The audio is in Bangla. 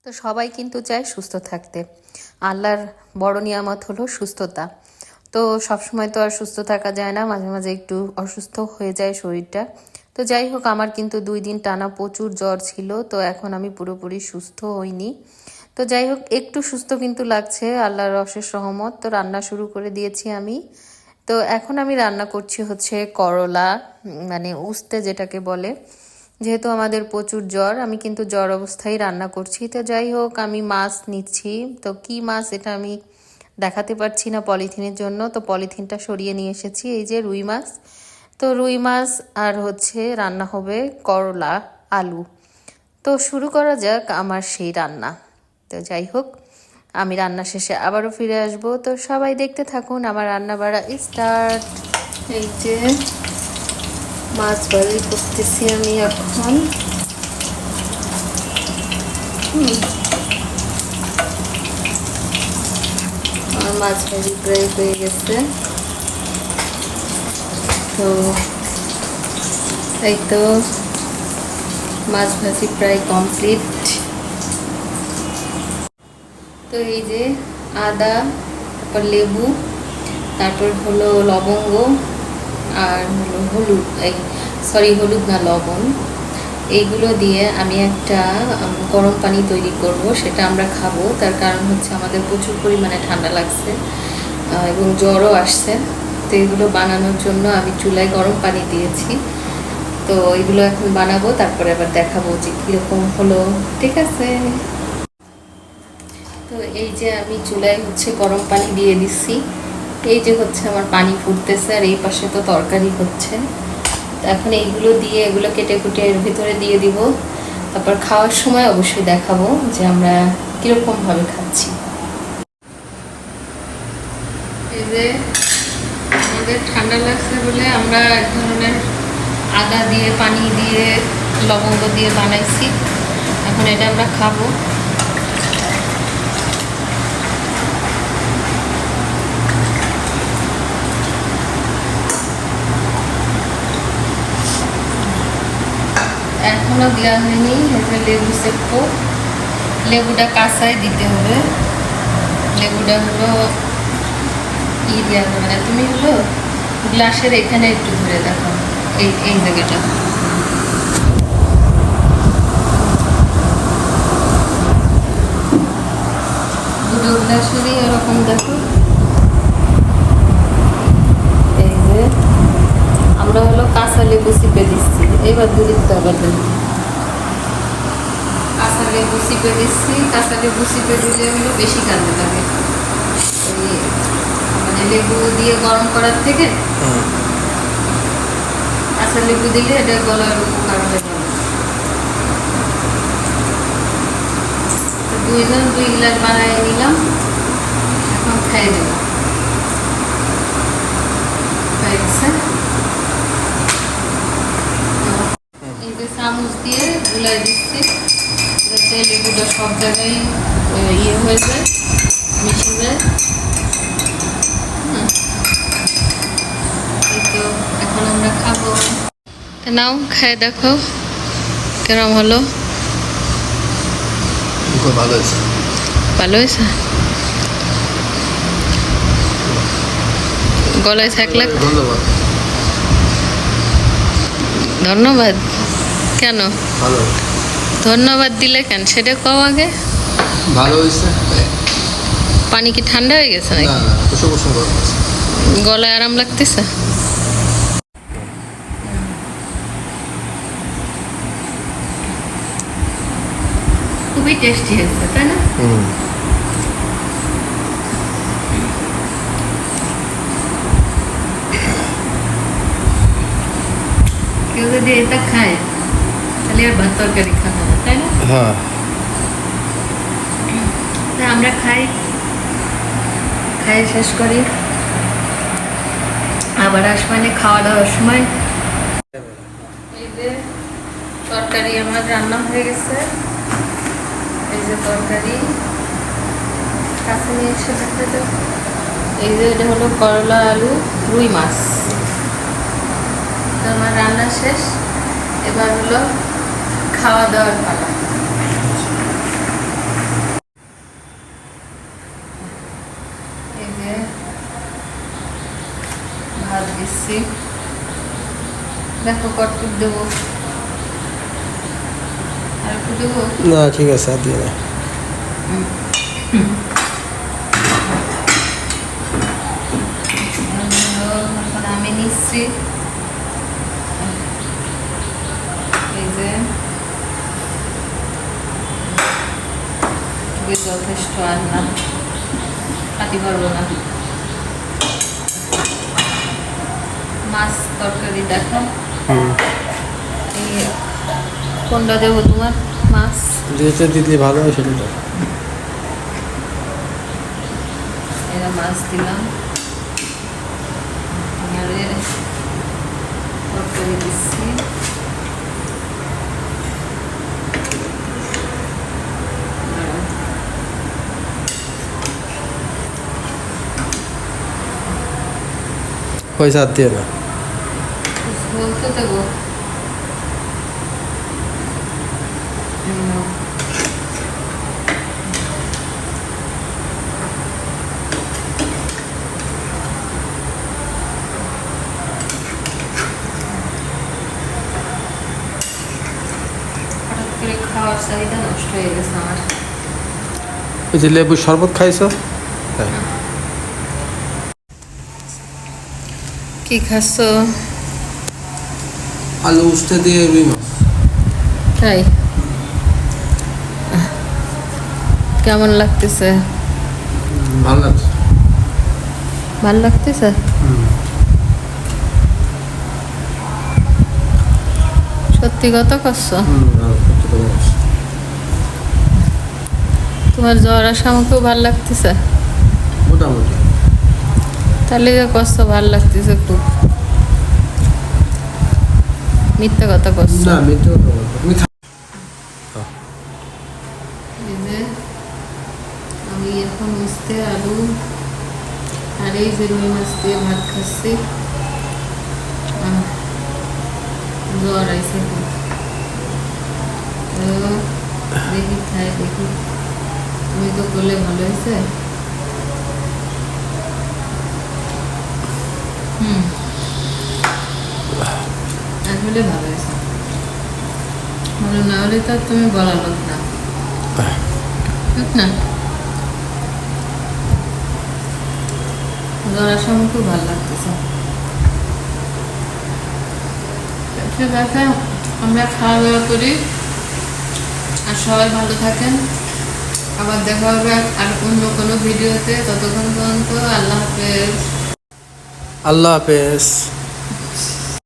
তো সবাই কিন্তু চায় সুস্থ থাকতে। আল্লাহর বড় নিয়ামত হলো সুস্থতা। তো সবসময় তো আর সুস্থ থাকা যায় না, মাঝে মাঝে একটু অসুস্থ হয়ে যায় শরীরটা। তো যাই হোক, আমার কিন্তু 2 দিন টানা প্রচুর জ্বর ছিল, তো এখন আমি পুরোপুরি সুস্থ হইনি। তো যাই হোক, একটু সুস্থ কিন্তু লাগছে, আল্লাহর অশেষ রহমত। তো রান্না শুরু করে দিয়েছি আমি। তো এখন আমি রান্না করছি হচ্ছে করলা, মানে উস্তে যেটাকে বলে। যেহেতু আমাদের প্রচুর জ্বর, আমি কিন্তু জ্বর অবস্থায় রান্না করছি। তো যাই হোক, আমি মাছ নিচ্ছি। তো কি মাছ এটা আমি দেখাতে পারছি না পলিথিনের জন্য, তো পলিথিনটা সরিয়ে নিয়ে এসেছি। এই যে রুই মাছ। তো রুই মাছ আর হচ্ছে রান্না হবে করলা আলু। তো শুরু করা যাক আমার সেই রান্না। তো যাই হোক, আমি রান্না শেষে আবারও ফিরে আসব। তো সবাই দেখতে থাকুন আমার রান্না বাড়া স্টার্ট। এই যে মাছ ভাজি করতেছি আমি এখন। আমার মাছ ভাজি প্রায় হয়ে গেছে। তো এই তো মাছ ভাজি প্রায় কমপ্লিট। তো এই যে আদা, তারপর লেবু, তারপর হলো লবঙ্গ, আর হলো হলুদ, হলুদ না লবণ, এইগুলো দিয়ে আমি একটা গরম পানি তৈরি করব। সেটা আমরা খাবো। তার কারণ হচ্ছে আমাদের প্রচুর পরিমাণে ঠান্ডা লাগছে এবং জ্বরও আসছে। তো এগুলো বানানোর জন্য আমি চুলায় গরম পানি দিয়েছি। তো এগুলো এখন বানাবো, তারপরে আবার দেখাবো যে কীরকম হলো। ঠিক আছে। তো এই যে আমি চুলায় হচ্ছে গরম পানি দিয়ে দিচ্ছি। এই যে হচ্ছে আমার পানি ফুটতেছে, আর এই পাশে তো তরকারি হচ্ছে। তো এখন এইগুলো দিয়ে এগুলো কেটে কুটে এর ভিতরে দিয়ে দিব। তারপর খাওয়ার সময় অবশ্যই দেখাবো যে আমরা কীরকমভাবে খাচ্ছি। এই যে আমাদের ঠান্ডা লাগছে বলে আমরা এক ধরনের আদা দিয়ে, পানি দিয়ে, লবঙ্গ দিয়ে বানাইছি। এখন এটা আমরা খাবো। এখনো দেওয়া হয়নি। এটা লেবু সেপ্পো, লেবুটা কাঁচাই দিতে হবে। লেবুটা হলো দেওয়া হবে না, তুমি হলো গ্লাসের এখানে একটু ধরে দেখো, এই এই জায়গাটা। দুটো গ্লাসেরই এরকম দেখো। এই যে আমরা হলো কাঁচা লেবু চিপে দিচ্ছি। এইবার দিদি তো আবার দেখি, কাঁচা লেবু চিপে দিচ্ছি। কাঁচা লেবু চিপে দিলে হলো বেশি কাজে লাগে, মানে লেবু দিয়ে গরম করার থেকে কাঁচা লেবু দিলে এটা গলার উপকার হয়ে যাবে। তো 2 গ্লাস বানিয়ে নিলাম, এখন খাই দেব। এই যে চামচ দিয়ে গুলাই দিচ্ছি, যাতে লেবুটা সব জায়গায় ইয়ে হয়ে যায়, মিশে যায়। এই তো এখন আমরা খাবো। নাও খেয়ে দেখো কেরম হলো। ভালো হয়েছে, ভালো হয়েছে। গলায় থাকলে ধন্যবাদ। ধন্যবাদ কেন? ভালো, ধন্যবাদ দিলে কেন সেটা কও আগে। ভালো হয়েছে। পানি কি ঠান্ডা হয়ে গেছে নাকি? না না, কুসুম কুসুম গরম আছে। গলায় আরাম লাগতেছে? খুবই টেস্টি হয়েছে, তাই না? কেউ যদি এটা খায় তাহলে আর ভাত তরকারি খাবে না, তাই না? হ্যাঁ, তা আমরা খাই, শেষ করি, আবার আসমানে খাওয়া দাওয়ার সময়। এই যে তরকারি আমার রান্না হয়ে গেছে। এই যে তরকারি কাছে নিয়ে এসে দেখতে তো, এই যে এটা হলো করলা আলু রুই মাছ। তো আমার রান্না শেষ, এবার হলো খাওয়া দাওয়ার পালা। দেখো কটটুক দেবো, আর একটু দেবো। না ঠিক আছে, আর দিয়ে না। এখন আমি নিচ্ছি এই যে যথেষ্ট, আর না খাতে পারবো না। মাছ তরকারি দেখো, এই কোনটা দেবো তোমার? মাছ যেটা দিলে ভালো হয় সেটা দাও। এরা মাছ দিলাম, আরে তরকারি দিচ্ছি। পয়সা আর দিয়ে না। বলতে দেবো হঠাৎ করে খাওয়ার চাহিদা নষ্ট হয়ে গেছে আমার। ওই যে লেবুর শরবত খাইছো তাই? কি খাচ্ছ? আলু উস্তে দিয়ে রুই মাছ। তাই কেমন লাগতেছে? ভালো লাগছে। ভালো লাগতেছে? সত্যি কথা করছো? তোমার জ্বর আসা আমাকেও ভালো লাগতেছে? মোটামুটি। তাহলে যে কষ্ট ভালো লাগতেছে খুব, মিথ্যা কথা করছো। না মিথ্যে কথা বলবো। তুমি এই যে আমি এখন উস্তে আলু আর এই যে রুই মাছ দিয়ে ভাত খাচ্ছি। জ্বর আইসে খুব, তো দেখি খাই, দেখি। তুমি তো করলে ভালো হয়েছে। আসলে ভালো হয়েছে, ভালো না হলে তো আর তুমি বলা লোক না, ঠিক না? জ্বর সময় খুব ভালো লাগতেছে। ঠিক আছে, আমরা খাওয়া দাওয়া করি, আর সবাই ভালো থাকেন। আবার দেখা হবে আর অন্য কোনো ভিডিওতে। ততক্ষণ পর্যন্ত আল্লাহ হাফেজ। আল্লাহ হাফেজ।